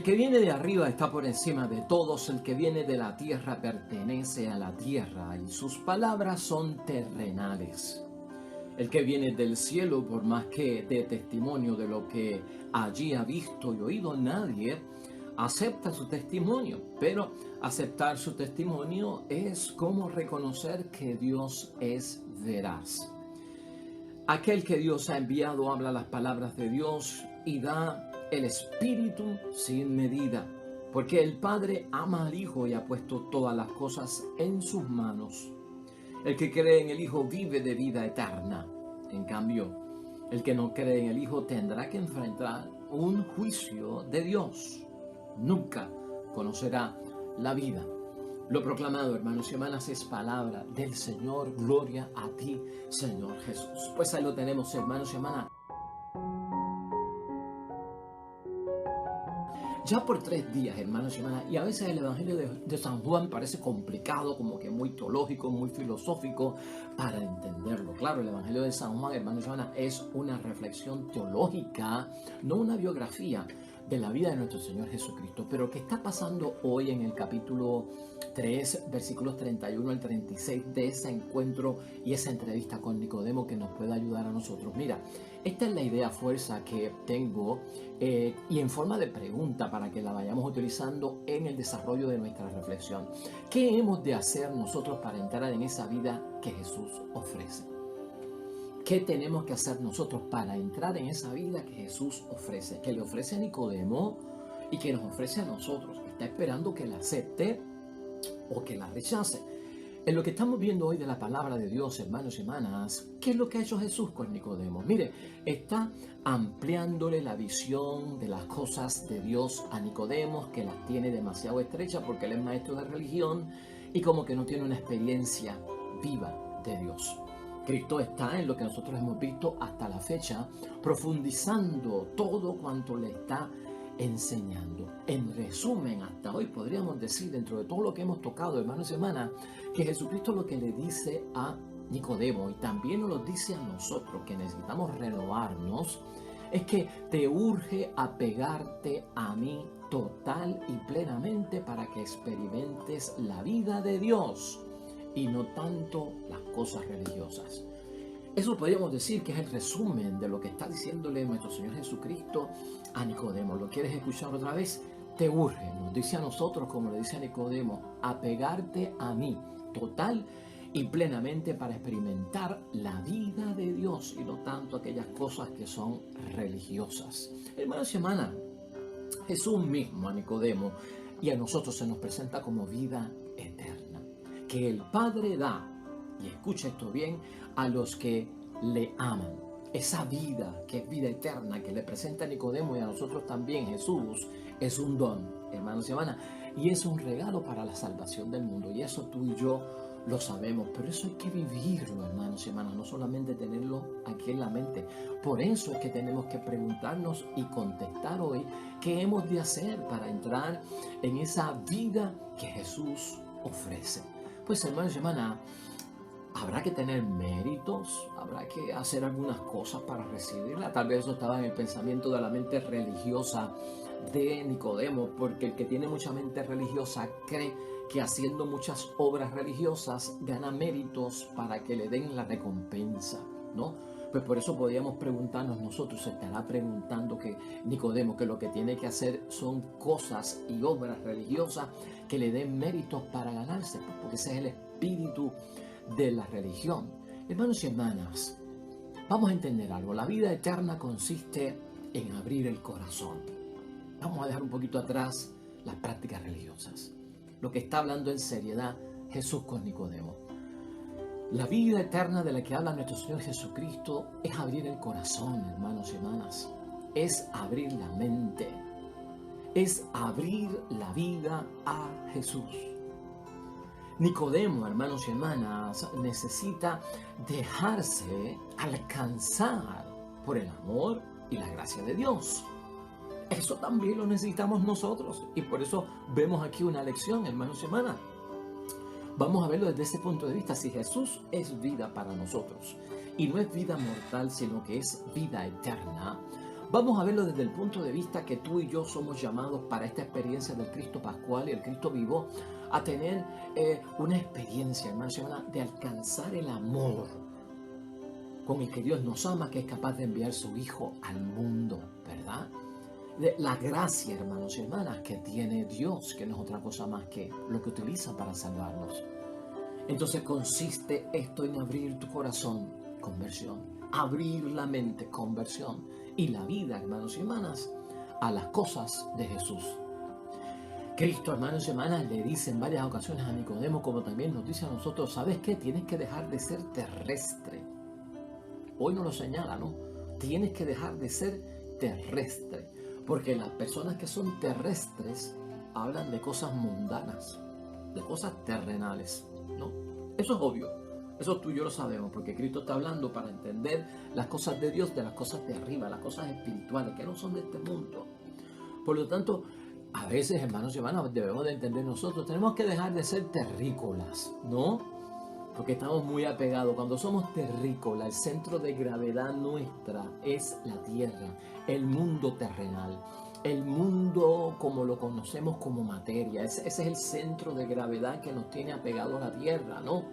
que viene de arriba está por encima de todos, el que viene de la tierra pertenece a la tierra y sus palabras son terrenales. El que viene del cielo, por más que dé testimonio de lo que allí ha visto y oído, nadie acepta su testimonio. Pero aceptar su testimonio es como reconocer que Dios es veraz. Aquel que Dios ha enviado habla las palabras de Dios y da el Espíritu sin medida, porque el Padre ama al Hijo y ha puesto todas las cosas en sus manos. El que cree en el Hijo vive de vida eterna. En cambio, el que no cree en el Hijo tendrá que enfrentar un juicio de Dios. Nunca conocerá la vida. Lo proclamado, hermanos y hermanas, es palabra del Señor. Gloria a ti, Señor Jesús. Pues ahí lo tenemos, hermanos y hermanas. Ya por 3 días, hermanos y hermanas, y a veces el Evangelio de San Juan parece complicado, como que muy teológico, muy filosófico para entenderlo. Claro, el Evangelio de San Juan, hermanos y hermanas, es una reflexión teológica, no una biografía de la vida de nuestro Señor Jesucristo. Pero ¿qué está pasando hoy en el capítulo 3, versículos 31 al 36 de ese encuentro y esa entrevista con Nicodemo que nos puede ayudar a nosotros? Mira, esta es la idea fuerza que tengo y en forma de pregunta para que la vayamos utilizando en el desarrollo de nuestra reflexión. ¿Qué hemos de hacer nosotros para entrar en esa vida que Jesús ofrece? ¿Qué tenemos que hacer nosotros para entrar en esa vida que Jesús ofrece? Que le ofrece a Nicodemo y que nos ofrece a nosotros. Está esperando que la acepte o que la rechace. En lo que estamos viendo hoy de la palabra de Dios, hermanos y hermanas, ¿qué es lo que ha hecho Jesús con Nicodemo? Mire, está ampliándole la visión de las cosas de Dios a Nicodemo, que las tiene demasiado estrechas porque él es maestro de religión y como que no tiene una experiencia viva de Dios. Cristo está en lo que nosotros hemos visto hasta la fecha, profundizando todo cuanto le está enseñando. En resumen, hasta hoy podríamos decir, dentro de todo lo que hemos tocado, hermanos y hermanas, que Jesucristo lo que le dice a Nicodemo y también nos lo dice a nosotros, que necesitamos renovarnos, es que te urge apegarte a mí total y plenamente para que experimentes la vida de Dios y no tanto las cosas religiosas. Eso podríamos decir que es el resumen de lo que está diciéndole nuestro Señor Jesucristo a Nicodemo. ¿Lo quieres escuchar otra vez? Te urge, nos dice a nosotros, como le dice a Nicodemo, apegarte a mí total y plenamente para experimentar la vida de Dios y no tanto aquellas cosas que son religiosas. Hermanos y hermanas, Jesús mismo a Nicodemo y a nosotros se nos presenta como vida eterna, que el Padre da, y escucha esto bien, a los que le aman. Esa vida que es vida eterna que le presenta a Nicodemo y a nosotros también Jesús es un don, hermanos y hermanas, y es un regalo para la salvación del mundo. Y eso tú y yo lo sabemos, pero eso hay que vivirlo, hermanos y hermanas, no solamente tenerlo aquí en la mente. Por eso es que tenemos que preguntarnos y contestar hoy qué hemos de hacer para entrar en esa vida que Jesús ofrece. Pues, hermanos y hermanas, habrá que tener méritos, habrá que hacer algunas cosas para recibirla. Tal vez eso estaba en el pensamiento de la mente religiosa de Nicodemo, porque el que tiene mucha mente religiosa cree que haciendo muchas obras religiosas gana méritos para que le den la recompensa, ¿no? Pues por eso podríamos preguntarnos nosotros, se estará preguntando que Nicodemo, que lo que tiene que hacer son cosas y obras religiosas que le den méritos para ganarse, porque ese es el espíritu de la religión. Hermanos y hermanas, vamos a entender algo. La vida eterna consiste en abrir el corazón. Vamos a dejar un poquito atrás las prácticas religiosas. Lo que está hablando en seriedad Jesús con Nicodemo. La vida eterna de la que habla nuestro Señor Jesucristo es abrir el corazón, hermanos y hermanas. Es abrir la mente. Es abrir la vida a Jesús. Nicodemo, hermanos y hermanas, necesita dejarse alcanzar por el amor y la gracia de Dios. Eso también lo necesitamos nosotros y por eso vemos aquí una lección, hermanos y hermanas. Vamos a verlo desde ese punto de vista. Si Jesús es vida para nosotros y no es vida mortal, sino que es vida eterna, Vamos a verlo desde el punto de vista que tú y yo somos llamados para esta experiencia del Cristo Pascual y el Cristo vivo a tener una experiencia, hermanos y hermanas, de alcanzar el amor con el que Dios nos ama, que es capaz de enviar su Hijo al mundo, ¿verdad? De la gracia, hermanos y hermanas, que tiene Dios, que no es otra cosa más que lo que utiliza para salvarnos. Entonces consiste esto en abrir tu corazón, conversión, abrir la mente, conversión, y la vida, hermanos y hermanas, a las cosas de Jesús. Cristo, hermanos y hermanas, le dice en varias ocasiones a Nicodemo, como también nos dice a nosotros, ¿sabes qué? Tienes que dejar de ser terrestre. Hoy nos lo señala, ¿no? Tienes que dejar de ser terrestre, porque las personas que son terrestres hablan de cosas mundanas, de cosas terrenales, ¿no? Eso es obvio, eso tú y yo lo sabemos, porque Cristo está hablando para entender las cosas de Dios, de las cosas de arriba, las cosas espirituales, que no son de este mundo. Por lo tanto, a veces, hermanos y hermanas, debemos de entender nosotros, tenemos que dejar de ser terrícolas, ¿no? Porque estamos muy apegados. Cuando somos terrícolas, el centro de gravedad nuestra es la tierra, el mundo terrenal, el mundo como lo conocemos como materia. Ese es el centro de gravedad que nos tiene apegados a la tierra, ¿no?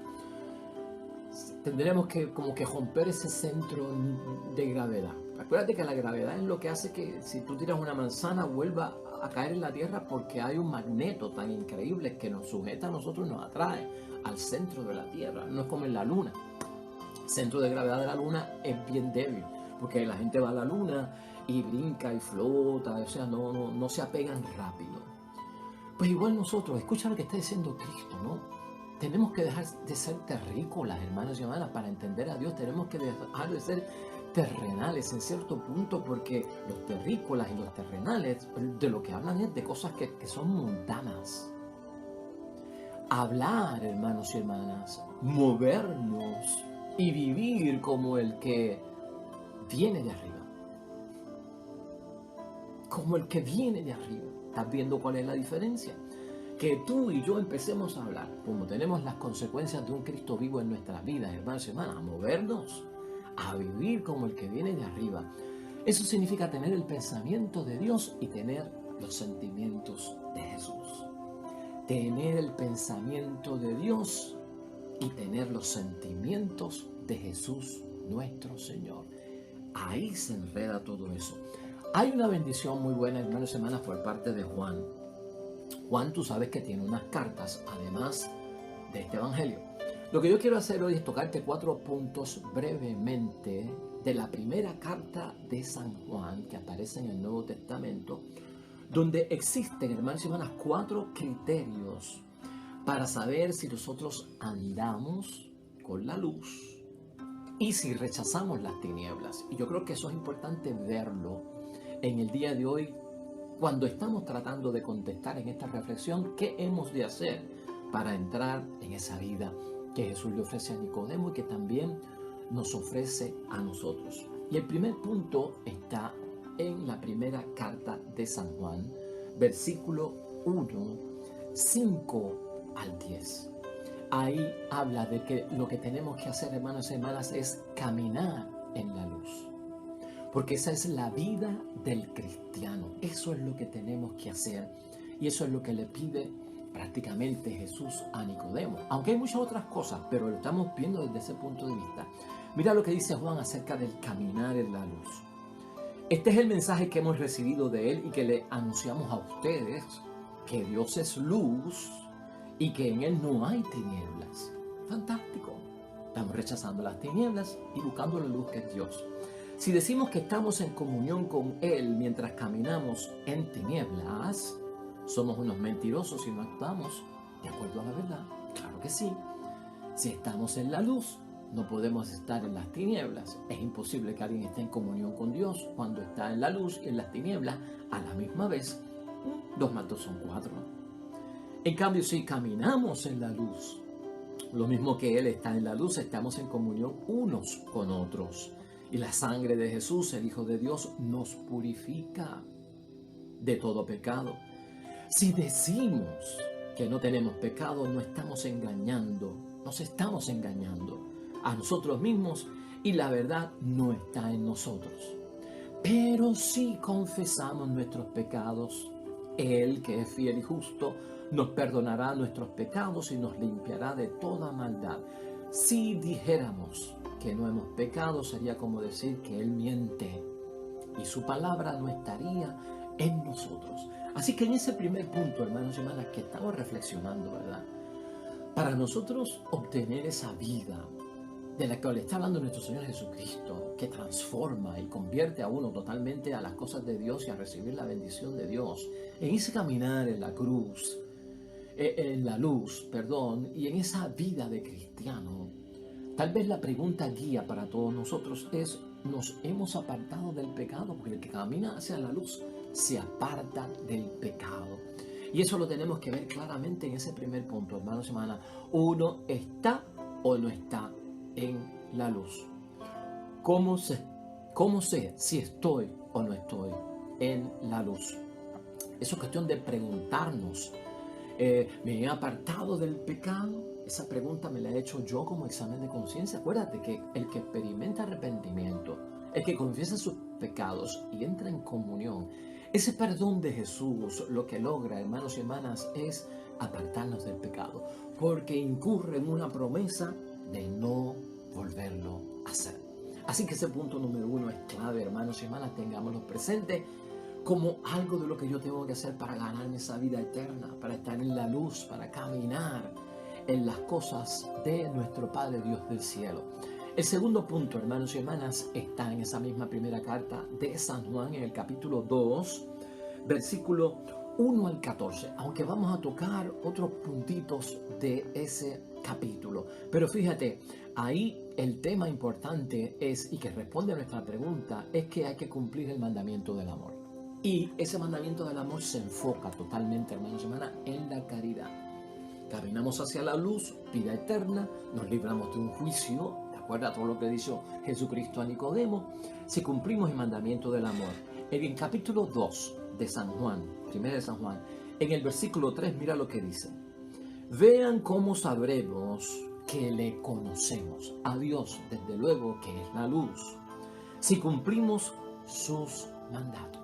Tendremos que como que romper ese centro de gravedad. Acuérdate que la gravedad es lo que hace que si tú tiras una manzana vuelva a caer en la tierra, porque hay un magneto tan increíble que nos sujeta a nosotros y nos atrae al centro de la tierra. No es como en la luna. El centro de gravedad de la luna es bien débil, porque la gente va a la luna y brinca y flota, o sea, no se apegan rápido. Pues igual nosotros, escucha lo que está diciendo Cristo, ¿no? Tenemos que dejar de ser terrícolas, hermanos y hermanas, para entender a Dios. Tenemos que dejar de ser terrenales en cierto punto, porque los terrícolas y los terrenales de lo que hablan es de cosas que son mundanas. Hablar, hermanos y hermanas, movernos y vivir como el que viene de arriba. Como el que viene de arriba. ¿Estás viendo cuál es la diferencia? Que tú y yo empecemos a hablar, como tenemos las consecuencias de un Cristo vivo en nuestras vidas, hermanos y hermanas, a movernos, a vivir como el que viene de arriba. Eso significa tener el pensamiento de Dios y tener los sentimientos de Jesús. Tener el pensamiento de Dios y tener los sentimientos de Jesús nuestro Señor. Ahí se enreda todo eso. Hay una bendición muy buena, hermanos y hermanas, por parte de Juan. Juan, tú sabes que tiene unas cartas, además de este evangelio. Lo que yo quiero hacer hoy es tocarte 4 puntos brevemente de la primera carta de San Juan que aparece en el Nuevo Testamento, donde existen, hermanos y hermanas, 4 criterios para saber si nosotros andamos con la luz y si rechazamos las tinieblas. Y yo creo que eso es importante verlo en el día de hoy, cuando estamos tratando de contestar en esta reflexión qué hemos de hacer para entrar en esa vida que Jesús le ofrece a Nicodemo y que también nos ofrece a nosotros. Y el primer punto está en la primera carta de San Juan, versículo 1, 5 al 10. Ahí habla de que lo que tenemos que hacer, hermanos y hermanas, es caminar en la luz. Porque esa es la vida del cristiano. Eso es lo que tenemos que hacer. Y eso es lo que le pide prácticamente Jesús a Nicodemo. Aunque hay muchas otras cosas, pero lo estamos viendo desde ese punto de vista. Mira lo que dice Juan acerca del caminar en la luz. Este es el mensaje que hemos recibido de él y que le anunciamos a ustedes, que Dios es luz y que en él no hay tinieblas. Fantástico. Estamos rechazando las tinieblas y buscando la luz que es Dios. Si decimos que estamos en comunión con Él mientras caminamos en tinieblas, somos unos mentirosos y no actuamos de acuerdo a la verdad. Claro que sí. Si estamos en la luz, no podemos estar en las tinieblas. Es imposible que alguien esté en comunión con Dios cuando está en la luz y en las tinieblas a la misma vez. 2 más 2 son 4. En cambio, si caminamos en la luz, lo mismo que Él está en la luz, estamos en comunión unos con otros. Y la sangre de Jesús, el Hijo de Dios, nos purifica de todo pecado. Si decimos que no tenemos pecado, no estamos engañando, nos estamos engañando a nosotros mismos y la verdad no está en nosotros. Pero si confesamos nuestros pecados, Él, que es fiel y justo, nos perdonará nuestros pecados y nos limpiará de toda maldad. Si dijéramos que no hemos pecado, sería como decir que Él miente y su palabra no estaría en nosotros. Así que en ese primer punto, hermanos y hermanas, que estamos reflexionando, ¿verdad? Para nosotros obtener esa vida de la que le está hablando nuestro Señor Jesucristo, que transforma y convierte a uno totalmente a las cosas de Dios y a recibir la bendición de Dios, en ese caminar en la cruz, en la luz, perdón, y en esa vida de cristiano, tal vez la pregunta guía para todos nosotros es: ¿nos hemos apartado del pecado? Porque el que camina hacia la luz se aparta del pecado. Y eso lo tenemos que ver claramente en ese primer punto, hermanos y hermanas. Uno está o no está en la luz. ¿Cómo sé si estoy o no estoy en la luz? Eso es cuestión de preguntarnos. ¿Me he apartado del pecado? Esa pregunta me la he hecho yo como examen de conciencia. Acuérdate que el que experimenta arrepentimiento, el que confiesa sus pecados y entra en comunión, ese perdón de Jesús lo que logra, hermanos y hermanas, es apartarnos del pecado, porque incurre en una promesa de no volverlo a hacer. Así que ese punto número uno es clave, hermanos y hermanas, tengámoslo presente como algo de lo que yo tengo que hacer para ganarme esa vida eterna, para estar en la luz, para caminar en las cosas de nuestro Padre Dios del cielo. El segundo punto, hermanos y hermanas, está en esa misma primera carta de San Juan, en el capítulo 2, versículo 1 al 14, aunque vamos a tocar otros puntitos de ese capítulo. Pero fíjate, ahí el tema importante es, y que responde a nuestra pregunta, es que hay que cumplir el mandamiento del amor. Y ese mandamiento del amor se enfoca totalmente, hermanos y hermanas, en la caridad. Caminamos hacia la luz, vida eterna, nos libramos de un juicio, de acuerdo a todo lo que dijo Jesucristo a Nicodemo, si cumplimos el mandamiento del amor. En el capítulo 2 de San Juan, primera de San Juan, en el versículo 3, mira lo que dice: vean cómo sabremos que le conocemos a Dios, desde luego que es la luz, si cumplimos sus mandatos.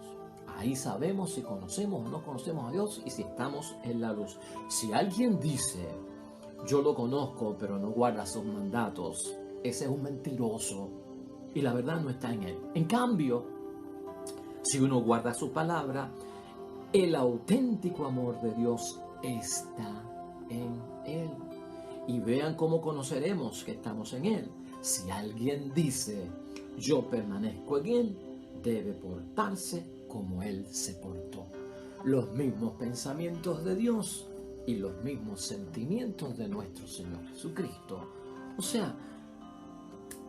Ahí sabemos si conocemos o no conocemos a Dios y si estamos en la luz. Si alguien dice, yo lo conozco, pero no guarda sus mandatos, ese es un mentiroso y la verdad no está en él. En cambio, si uno guarda su palabra, el auténtico amor de Dios está en él. Y vean cómo conoceremos que estamos en él. Si alguien dice, yo permanezco en él, debe portarse como Él se portó. Los mismos pensamientos de Dios y los mismos sentimientos de nuestro Señor Jesucristo. O sea,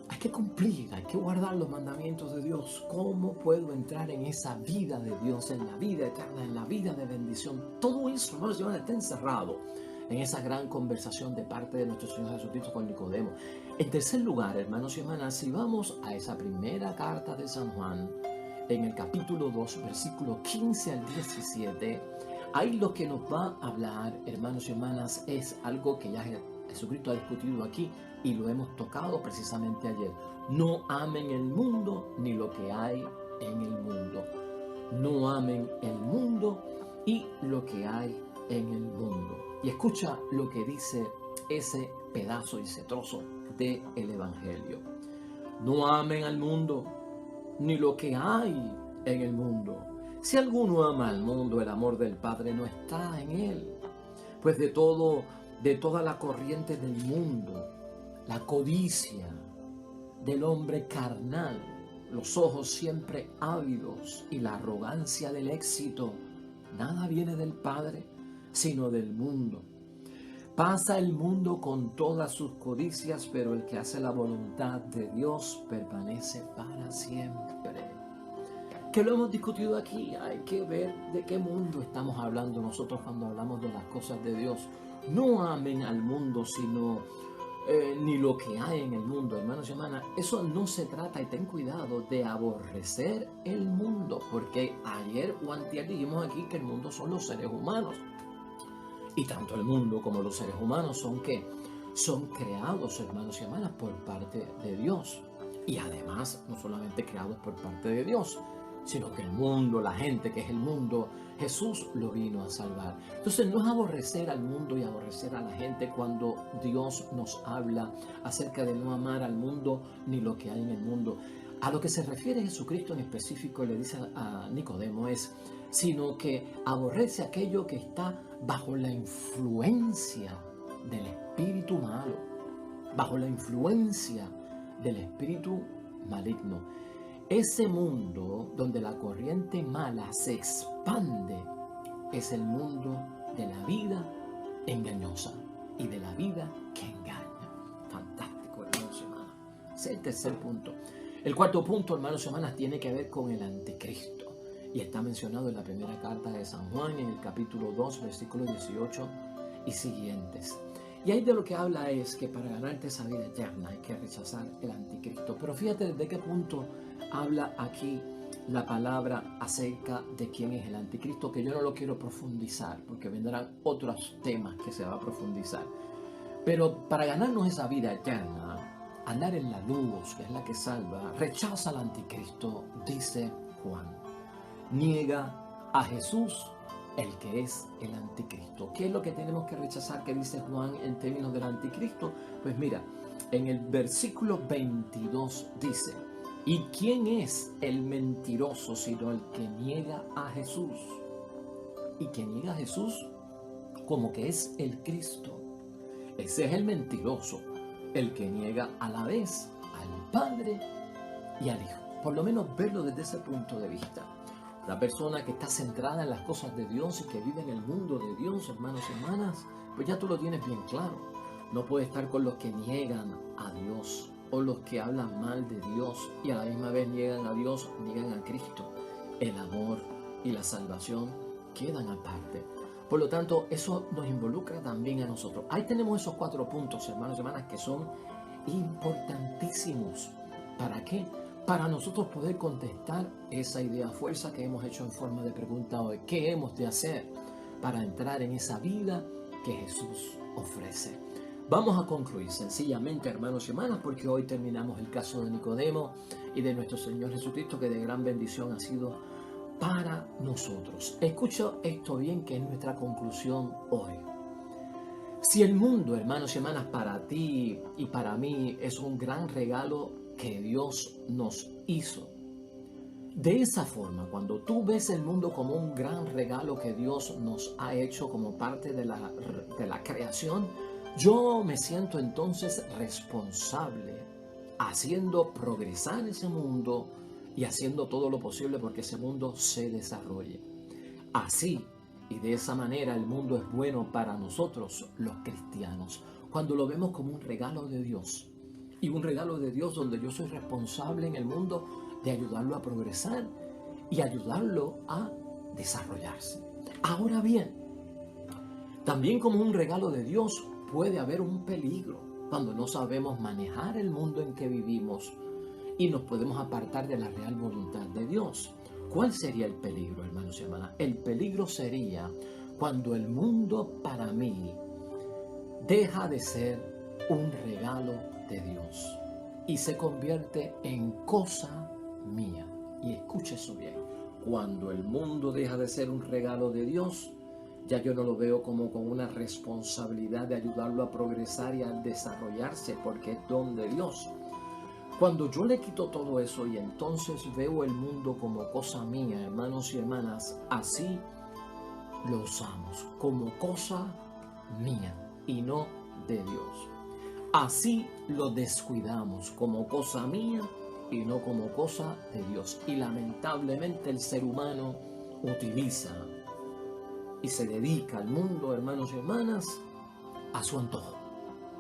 hay que cumplir, hay que guardar los mandamientos de Dios. ¿Cómo puedo entrar en esa vida de Dios, en la vida eterna, en la vida de bendición? Todo eso, hermanos y hermanas, está encerrado en esa gran conversación de parte de nuestro Señor Jesucristo con Nicodemo. En tercer lugar, hermanos y hermanas, si vamos a esa primera carta de San Juan, en el capítulo 2, versículo 15 al 17, ahí lo que nos va a hablar, hermanos y hermanas, es algo que ya Jesucristo ha discutido aquí y lo hemos tocado precisamente ayer. No amen el mundo ni lo que hay en el mundo. No amen el mundo y lo que hay en el mundo. Y escucha lo que dice ese pedazo y ese trozo del Evangelio. No amen al mundo ni lo que hay en el mundo. Si alguno ama al mundo, el amor del Padre no está en él. Pues de toda la corriente del mundo, la codicia del hombre carnal, los ojos siempre ávidos y la arrogancia del éxito, nada viene del Padre, sino del mundo. Pasa el mundo con todas sus codicias, pero el que hace la voluntad de Dios permanece para siempre. Que lo hemos discutido aquí, hay que ver de qué mundo estamos hablando nosotros cuando hablamos de las cosas de Dios. No amen al mundo, sino ni lo que hay en el mundo, hermanos y hermanas. Eso no se trata, y ten cuidado, de aborrecer el mundo, porque ayer o antier dijimos aquí que el mundo son los seres humanos. Y tanto el mundo como los seres humanos son ¿qué? Son creados, hermanos y hermanas, por parte de Dios. Y además, no solamente creados por parte de Dios, sino que el mundo, la gente que es el mundo, Jesús lo vino a salvar. Entonces no es aborrecer al mundo y aborrecer a la gente cuando Dios nos habla acerca de no amar al mundo ni lo que hay en el mundo. A lo que se refiere Jesucristo en específico, le dice a Nicodemo, es sino que aborrece aquello que está bajo la influencia del espíritu malo, bajo la influencia del espíritu maligno. Ese mundo donde la corriente mala se expande es el mundo de la vida engañosa y de la vida que engaña. Fantástico, hermanos y hermanas. Ese es el tercer punto. El cuarto punto, hermanos y hermanas, tiene que ver con el anticristo. Y está mencionado en la primera carta de San Juan, en el capítulo 2, versículos 18 y siguientes. Y ahí de lo que habla es que para ganarte esa vida eterna hay que rechazar el anticristo. Pero fíjate desde qué punto habla aquí la palabra acerca de quién es el anticristo, que yo no lo quiero profundizar, porque vendrán otros temas que se va a profundizar. Pero para ganarnos esa vida eterna, andar en la luz, que es la que salva, rechaza al anticristo, dice Juan. Niega a Jesús, el que es el anticristo. ¿Qué es lo que tenemos que rechazar que dice Juan en términos del anticristo? Pues mira, en el versículo 22 dice: ¿y quién es el mentiroso sino el que niega a Jesús? Y que niega a Jesús como que es el Cristo. Ese es el mentiroso, el que niega a la vez al Padre y al Hijo. Por lo menos verlo desde ese punto de vista. La persona que está centrada en las cosas de Dios y que vive en el mundo de Dios, hermanos y hermanas, pues ya tú lo tienes bien claro. No puede estar con los que niegan a Dios o los que hablan mal de Dios y a la misma vez niegan a Dios, niegan a Cristo. El amor y la salvación quedan aparte. Por lo tanto, eso nos involucra también a nosotros. Ahí tenemos esos 4 puntos, hermanos y hermanas, que son importantísimos. ¿Para qué? Para nosotros poder contestar esa idea fuerza que hemos hecho en forma de pregunta hoy. ¿Qué hemos de hacer para entrar en esa vida que Jesús ofrece? Vamos a concluir sencillamente, hermanos y hermanas, porque hoy terminamos el caso de Nicodemo y de nuestro Señor Jesucristo, que de gran bendición ha sido para nosotros. Escucha esto bien, que es nuestra conclusión hoy. Si el mundo, hermanos y hermanas, para ti y para mí es un gran regalo que Dios nos hizo, de esa forma, cuando tú ves el mundo como un gran regalo que Dios nos ha hecho como parte de la creación, yo me siento entonces responsable, haciendo progresar ese mundo y haciendo todo lo posible porque ese mundo se desarrolle. Así y de esa manera el mundo es bueno para nosotros, los cristianos, cuando lo vemos como un regalo de Dios. Y un regalo de Dios donde yo soy responsable en el mundo de ayudarlo a progresar y ayudarlo a desarrollarse. Ahora bien, también como un regalo de Dios puede haber un peligro cuando no sabemos manejar el mundo en que vivimos y nos podemos apartar de la real voluntad de Dios. ¿Cuál sería el peligro, hermanos y hermanas? El peligro sería cuando el mundo para mí deja de ser un regalo de Dios y se convierte en cosa mía. Y escuche eso bien. Cuando el mundo deja de ser un regalo de Dios, ya yo no lo veo como con una responsabilidad de ayudarlo a progresar y a desarrollarse, porque es don de Dios. Cuando yo le quito todo eso y entonces veo el mundo como cosa mía, hermanos y hermanas, así lo usamos, como cosa mía y no de Dios. Así lo descuidamos, como cosa mía y no como cosa de Dios. Y lamentablemente el ser humano utiliza y se dedica al mundo, hermanos y hermanas, a su antojo,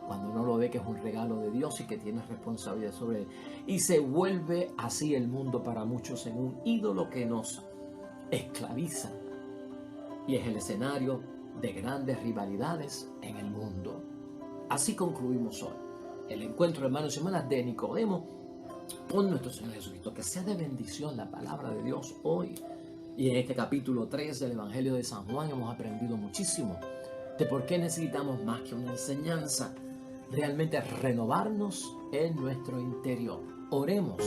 cuando no lo ve que es un regalo de Dios y que tiene responsabilidad sobre él. Y se vuelve así el mundo para muchos en un ídolo que nos esclaviza. Y es el escenario de grandes rivalidades en el mundo. Así concluimos hoy el encuentro, hermanos y hermanas, de Nicodemo con nuestro Señor Jesucristo. Que sea de bendición la palabra de Dios hoy. Y en este capítulo 3 del Evangelio de San Juan hemos aprendido muchísimo de por qué necesitamos más que una enseñanza, realmente renovarnos en nuestro interior. Oremos.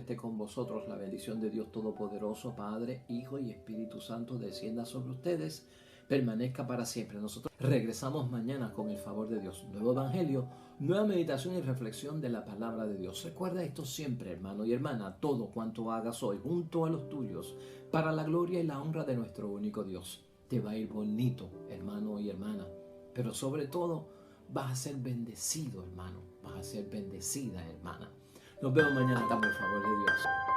esté con vosotros. La bendición de Dios Todopoderoso, Padre, Hijo y Espíritu Santo, descienda sobre ustedes, permanezca para siempre. Nosotros regresamos mañana con el favor de Dios. Nuevo Evangelio, nueva meditación y reflexión de la palabra de Dios. Recuerda esto siempre, hermano y hermana, todo cuanto hagas hoy junto a los tuyos, para la gloria y la honra de nuestro único Dios. Te va a ir bonito, hermano y hermana, pero sobre todo vas a ser bendecido, hermano, vas a ser bendecida, hermana. Nos vemos mañana con el favor de Dios.